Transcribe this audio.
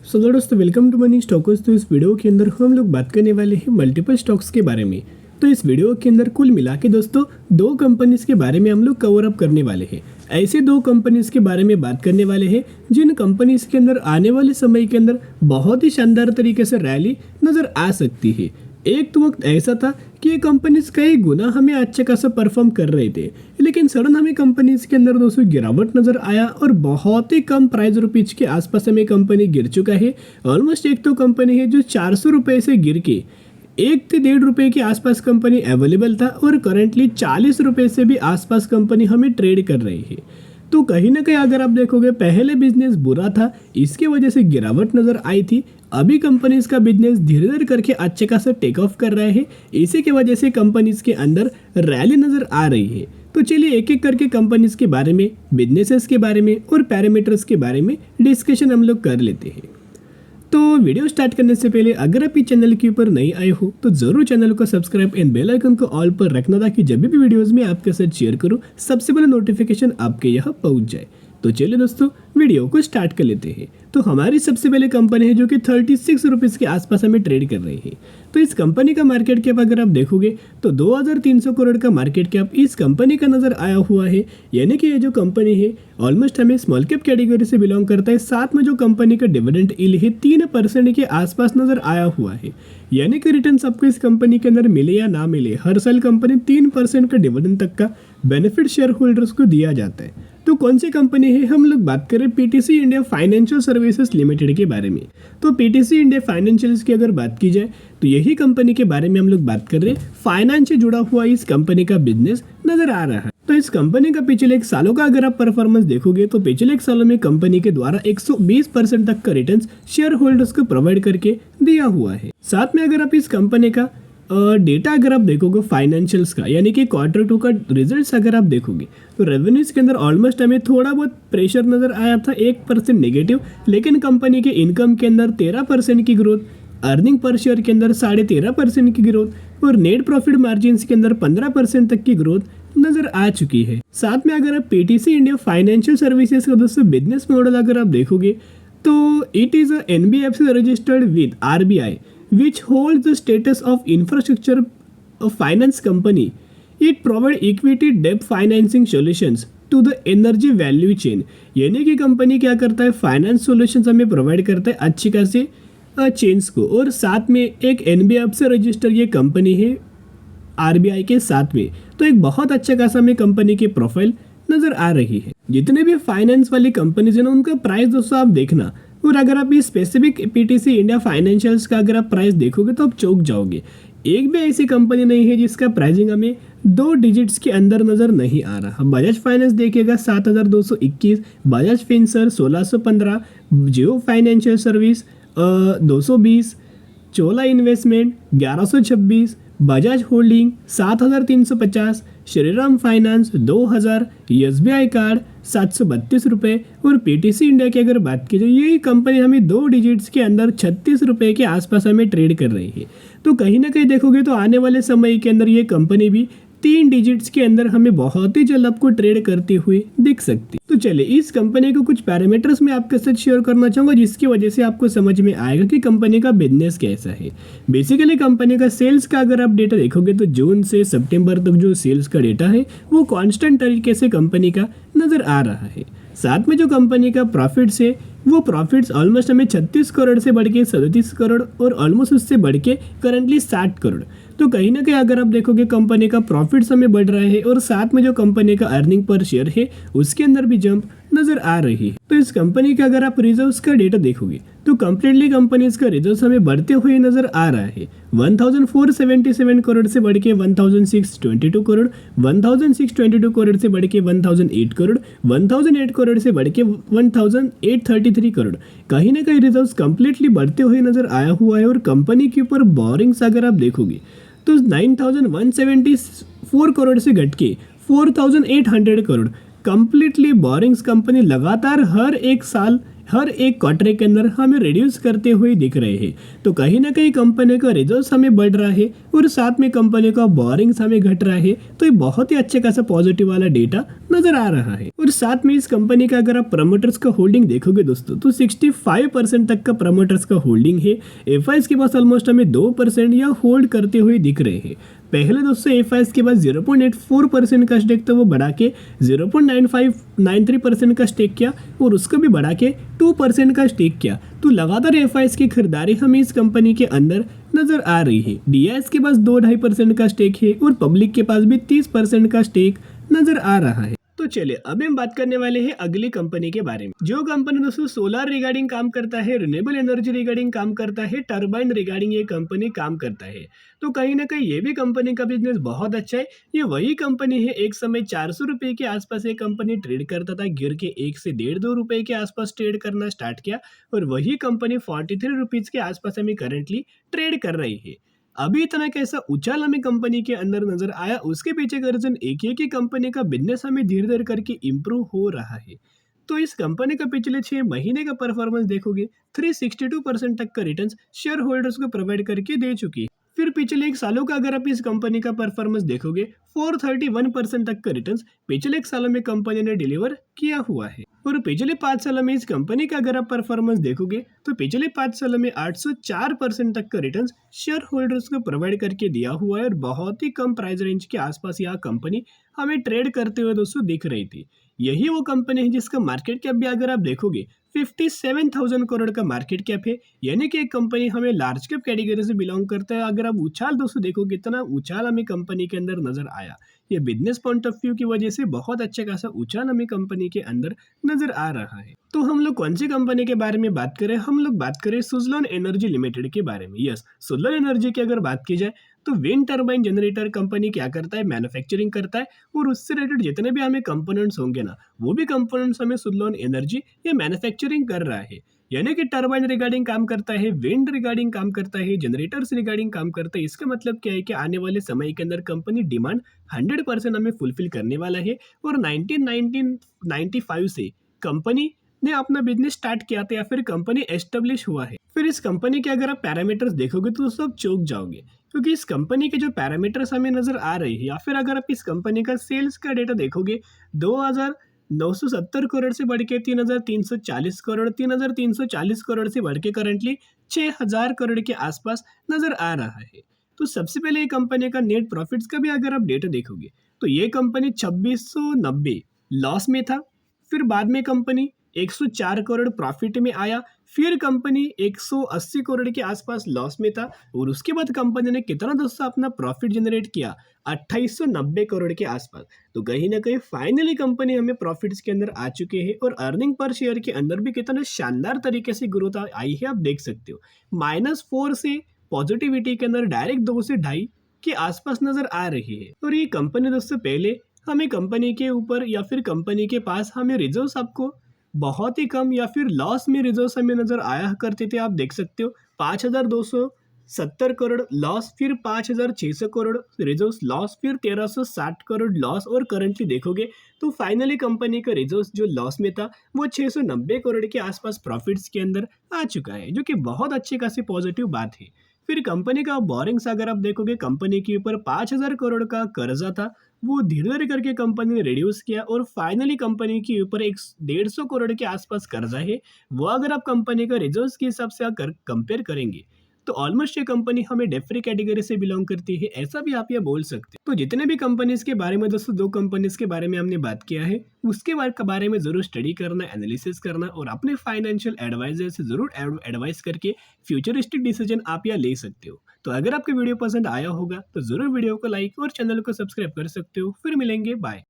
दोस्तों welcome to money stocks. तो इस वीडियो के अंदर हम लोग बात करने वाले हैं मल्टीपल स्टॉक्स के बारे में। तो इस वीडियो के अंदर कुल मिला के दोस्तों दो कंपनीज के बारे में हम लोग कवर अप करने वाले हैं। ऐसे दो कंपनीज के बारे में बात करने वाले हैं जिन कंपनीज के अंदर आने वाले समय के अंदर बहुत ही शानदार तरीके से रैली नजर आ सकती है। एक तो वक्त ऐसा था कि ये कंपनीज कई गुना हमें अच्छा खासा परफॉर्म कर रहे थे, लेकिन सडन हमें कंपनीज के अंदर दोस्तों गिरावट नजर आया और बहुत ही कम प्राइस रुपीज के आसपास हमें कंपनी गिर चुका है। ऑलमोस्ट एक तो कंपनी है जो 400 रुपये से गिर के 1 से 1.5 रुपये के आसपास कंपनी अवेलेबल था और करंटली 40 रुपये से भी आसपास कंपनी हमें ट्रेड कर रही है। तो कहीं ना कहीं अगर आप देखोगे पहले बिजनेस बुरा था, इसके वजह से गिरावट नजर आई थी। अभी कंपनीज का बिजनेस धीरे धीरे करके अच्छे खासा टेक ऑफ कर रहे हैं, इसी की वजह से कंपनीज के अंदर रैली नजर आ रही है। तो चलिए एक एक करके कंपनीज के बारे में, बिजनेसेस के बारे में और पैरामीटर्स के बारे में डिस्कशन हम लोग कर लेते हैं। तो वीडियो स्टार्ट करने से पहले अगर आप इस चैनल के ऊपर नए आए हो तो जरूर चैनल को सब्सक्राइब एंड बेल आइकन को ऑल पर रखना ताकि जब भी वीडियोस में आपके साथ शेयर करूं सबसे पहले नोटिफिकेशन आपके यहाँ पहुंच जाए। तो चलिए दोस्तों वीडियो को स्टार्ट कर लेते हैं। तो हमारी सबसे पहले कंपनी है जो कि 36 रुपीज़ के आसपास हमें ट्रेड कर रही है। तो इस कंपनी का मार्केट कैप अगर आप देखोगे तो 2300 करोड़ का मार्केट कैप इस कंपनी का नजर आया हुआ है। यानी कि ये जो कंपनी है ऑलमोस्ट हमें स्मॉल कैप कैटेगरी से बिलोंग करता है। साथ में जो कंपनी का डिविडेंड यील्ड है 3% के आसपास नजर आया हुआ है। यानी कि रिटर्न आपको इस कंपनी के अंदर मिले या ना मिले, हर साल कंपनी 3% का डिविडेंड तक का बेनिफिट शेयर होल्डर्स को दिया जाता है। तो कौन सी कंपनी है, हम लोग बात करें PTC India financial services limited के बारे में। तो पीटीसी इंडिया फाइनेंशियल्स की अगर बात की जाए तो यही कंपनी के बारे में हम लोग बात कर रहे हैं। फाइनेंस से जुड़ा हुआ इस कंपनी का बिजनेस नजर आ रहा है। तो इस कंपनी का पिछले 1 सालों का अगर आप परफॉर्मेंस देखोगे तो पिछले 1 सालों में कंपनी के द्वारा 120% तक का रिटर्न शेयर होल्डर्स को प्रोवाइड करके दिया हुआ है। साथ में अगर आप इस कंपनी का डेटा अगर आप देखोगे फाइनेंशियल्स का, यानी कि Q2 का रिजल्ट्स अगर आप देखोगे तो रेवेन्यूज के अंदर ऑलमोस्ट हमें थोड़ा बहुत प्रेशर नजर आया था, 1% नेगेटिव, लेकिन कंपनी के इनकम के अंदर 13% की ग्रोथ, अर्निंग पर शेयर के अंदर 13.5% की ग्रोथ और नेट प्रॉफिट मार्जिन के अंदर 15% तक की ग्रोथ नजर आ चुकी है। साथ में अगर आप पीटीसी इंडिया फाइनेंशियल सर्विसेज का दोस्तों बिजनेस मॉडल अगर आप देखोगे तो it is a NBFC registered with RBI which holds the status of infrastructure finance company. It provides equity debt financing solutions to the energy value chain. यानी कि company क्या करता है, फाइनेंस सॉल्यूशंस हमें प्रोवाइड करता है अच्छी खासी चेन्स को, और साथ में एक NBFC रजिस्टर ये कंपनी है RBI के साथ में। तो एक बहुत अच्छा खासा हमें कंपनी की प्रोफाइल नजर आ रही है। जितने भी फाइनेंस वाली कंपनीज है ना उनका प्राइस दोस्तों आप देखना, और अगर आप ये स्पेसिफिक पीटीसी इंडिया फाइनेंशियल्स का अगर आप प्राइस देखोगे तो आप चौंक जाओगे। एक भी ऐसी कंपनी नहीं है जिसका प्राइसिंग हमें 2 डिजिट्स के अंदर नजर नहीं आ रहा। बजाज फाइनेंस देखिएगा 7221, Bajaj Finserv 1615, Jio financial service 220, Chola investment 1126, Bajaj holding 7350, Shriram finance 2000, SBI card 732 रुपये और पीटीसी इंडिया की अगर बात की जाए यही कंपनी हमें 2 डिजिट्स के अंदर 36 रुपये के आसपास हमें ट्रेड कर रही है। तो कहीं ना कहीं देखोगे तो आने वाले समय के अंदर ये कंपनी भी 3 डिजिट्स के अंदर हमें बहुत ही जल्द आपको ट्रेड करती हुई दिख सकती। तो चलिए इस कंपनी को कुछ पैरामीटर्स में आपके साथ शेयर करना चाहूँगा जिसकी वजह से आपको समझ में आएगा कि कंपनी का बिजनेस कैसा है। बेसिकली कंपनी का सेल्स का अगर आप डेटा देखोगे तो जून से सितंबर तक जो सेल्स का डेटा है वो कांस्टेंट तरीके से कंपनी का नजर आ रहा है। साथ में जो कंपनी का प्रॉफिट्स है वो प्रॉफिट्स ऑलमोस्ट हमें 36 करोड़ से बढ़ के 37 करोड़ और ऑलमोस्ट उससे बढ़ के करंटली 60 करोड़। तो कहीं ना कहीं अगर आप देखोगे कंपनी का प्रॉफिट्स हमें बढ़ रहा है और साथ में जो कंपनी का अर्निंग पर शेयर है उसके अंदर भी जंप नजर आ रही है। तो इस कंपनी का अगर आप रिजर्व्स का डेटा देखोगे तो कंप्लीटली कंपनी का रिजर्व्स हमें बढ़ते हुए नजर आ रहा है। 1477 करोड़ से बढ़ के 1622 करोड़, 1622 करोड़ से बढ़ के 1008 करोड़, 1008 करोड़ से बढ़ के 1833 करोड़। कहीं ना कहीं रिजर्व्स कंप्लीटली बढ़ते हुए नजर आया हुआ है। और कंपनी के ऊपर बोरिंग्स अगर आप देखोगे तो 9174 करोड़ से घट के 4800 करोड़। कंप्लीटली बोरिंग्स कंपनी लगातार हर एक साल हर एक क्वार्टर के अंदर हमें रिड्यूस करते हुए दिख रहे हैं। तो कहीं ना कहीं कंपनी का रिजल्ट हमें बढ़ रहा है और साथ में कंपनी का बोरिंग्स हमें घट रहा है। तो ये बहुत ही अच्छे खासा पॉजिटिव वाला डेटा नजर आ रहा है। और साथ में इस कंपनी का अगर आप प्रमोटर्स का होल्डिंग देखोगे दोस्तों तो 65% तक का प्रमोटर्स का होल्डिंग है। एफआईएस के पास ऑलमोस्ट हमें 2% या होल्ड करते हुए दिख रहे हैं। पहले दोस्तों एफआईएस के पास 0.84% का स्टेक था, वो बढ़ा के 0.9593% का स्टेक किया और उसको भी बढ़ा के 2% का स्टेक किया। तो लगातार एफआईएस की खरीदारी हमें इस कंपनी के अंदर नजर आ रही है। डीआईएस के पास 2-2.5% का स्टेक है और पब्लिक के पास भी 30% का स्टेक नजर आ रहा है। तो चलिए अभी हम बात करने वाले हैं अगली कंपनी के बारे में। जो कंपनी दोस्तों सोलर रिगार्डिंग काम करता है, रिन्यूएबल एनर्जी रिगार्डिंग काम करता है, टरबाइन रिगार्डिंग ये कंपनी काम करता है। तो कहीं ना कहीं ये भी कंपनी का बिजनेस बहुत अच्छा है। ये वही कंपनी है, एक समय 400 रुपए के आसपास ये कंपनी ट्रेड करता था, गिर के 1 से 1.5-2 रुपए के आसपास ट्रेड करना स्टार्ट किया और वही कंपनी 43 रुपीज के आसपास हमें करंटली ट्रेड कर रही है। अभी इतना कैसा उछाल हमें कंपनी के अंदर नजर आया, उसके पीछे का रीजन एक ही कि कंपनी का बिजनेस हमें धीरे धीरे करके इम्प्रूव हो रहा है। तो इस कंपनी का पिछले 6 महीने का परफॉर्मेंस देखोगे 362% तक का रिटर्न शेयर होल्डर्स को प्रोवाइड करके दे चुकी है। फिर पिछले 1 सालों का अगर आप इस कंपनी का परफॉर्मेंस देखोगे 431% तक का रिटर्न पिछले 1 सालों में कंपनी ने डिलीवर किया हुआ है। और पिछले 5 सालों में इस कंपनी का अगर आप परफॉर्मेंस देखोगे तो पिछले 5 सालों में 804% तक का रिटर्न शेयर होल्डर्स को प्रोवाइड करके दिया हुआ है और बहुत ही कम प्राइस रेंज के आसपास यह कंपनी हमें ट्रेड करते हुए दोस्तों दिख रही थी। यही वो कंपनी है जिसका मार्केट कैप भी अगर आप देखोगे 57,000 करोड़ का मार्केट कैप है, यानी कि एक कंपनी हमें लार्ज कैप कैटेगरी से बिलोंग करता है। अगर आप उछाल दोस्तों देखो कितना उछाल हमें कंपनी के अंदर नजर आया, ये बिजनेस पॉइंट ऑफ व्यू की वजह से बहुत अच्छे खासा उछाल हमें कंपनी के अंदर नजर आ रहा है। तो हम लोग कौन सी कंपनी के बारे में बात करें, हम लोग बात करें सुजलॉन एनर्जी लिमिटेड के बारे में। यस, सुजलॉन एनर्जी की अगर बात की जाए तो विंड टर्बाइन जनरेटर कंपनी क्या करता है, मैन्युफैक्चरिंग करता है और उससे रिलेटेड जितने भी हमें कंपोनेंट्स होंगे ना, वो भी कंपोनेंट्स हमें सुजलॉन एनर्जी ये मैन्युफैक्चरिंग कर रहा है। यानी कि टर्बाइन रिगार्डिंग काम करता है, विंड रिगार्डिंग काम करता है, जनरेटर्स रिगार्डिंग काम करता है। इसका मतलब क्या है कि आने वाले समय के अंदर कंपनी डिमांड 100% हमें फुलफिल करने वाला है। और 1995 से कंपनी ने अपना बिजनेस स्टार्ट किया था या फिर कंपनी एस्टेब्लिश हुआ है। फिर इस कंपनी के अगर आप पैरामीटर्स देखोगे तो सब चौंक जाओगे, क्योंकि इस कंपनी के जो पैरामीटर्स हमें नजर आ रहे हैं या फिर अगर आप इस कंपनी का सेल्स का डेटा देखोगे 2,970 करोड़ से बढ़ के 3,340 करोड़, 3,340 करोड़ से बढ़ के करंटली 6,000 करोड़ के आसपास नजर आ रहा है। तो सबसे पहले ये कंपनी का नेट प्रॉफिट्स का भी अगर आप डेटा देखोगे तो ये कंपनी 2690 लॉस में था। फिर बाद में कंपनी 104 करोड़ प्रॉफिट में आया, फिर कंपनी 180 करोड़ के आसपास लॉस में था और उसके बाद कंपनी ने कितना दोस्तों अपना प्रॉफिट जनरेट किया 2890 करोड़ के आसपास। तो कहीं ना कहीं फाइनली कंपनी हमें प्रॉफिट्स के अंदर आ चुके हैं और अर्निंग पर शेयर के अंदर भी कितना शानदार तरीके से ग्रोथ आई है, आप देख सकते हो। -4 से पॉजिटिविटी के अंदर डायरेक्ट 2 से 2.5 के आसपास नजर आ रही है। और ये कंपनी दोस्तों पहले हमें कंपनी के ऊपर या फिर कंपनी के पास हमें रिजर्व्स आपको बहुत ही कम या फिर लॉस में रिजर्व्स हमें नजर आया करते थे। आप देख सकते हो 5,270 करोड़ लॉस, फिर 5,600 करोड़ रिजर्व्स लॉस, फिर 1,360 करोड़ लॉस और करंटली देखोगे तो फाइनली कंपनी का रिजर्व्स जो लॉस में था वो 690 करोड़ के आसपास प्रॉफिट्स के अंदर आ चुका है, जो कि बहुत अच्छी खासी पॉजिटिव बात है। फिर कंपनी का बोरिंग्स अगर आप देखोगे कंपनी के ऊपर 5,000 करोड़ का कर्जा था, वो धीरे धीरे करके कंपनी ने रिड्यूस किया और फाइनली कंपनी के ऊपर 150 करोड़ के आसपास कर्जा है। वो अगर आप कंपनी का रिजर्व्स के हिसाब से अगर कंपेयर करेंगे तो ऑलमोस्ट ये कंपनी हमें डेट फ्री कैटेगरी से बिलोंग करती है, ऐसा भी आप ये बोल सकते हैं। तो जितने भी कंपनीज के बारे में दोस्तों 2 कंपनीज के बारे में हमने बात किया है, उसके बारे में जरूर स्टडी करना, एनालिसिस करना और अपने फाइनेंशियल एडवाइजर से जरूर एडवाइस करके फ्यूचरिस्टिक डिसीजन आप यहाँ ले सकते हो। तो अगर आपको वीडियो पसंद आया होगा तो जरूर वीडियो को लाइक और चैनल को सब्सक्राइब कर सकते हो। फिर मिलेंगे, बाय।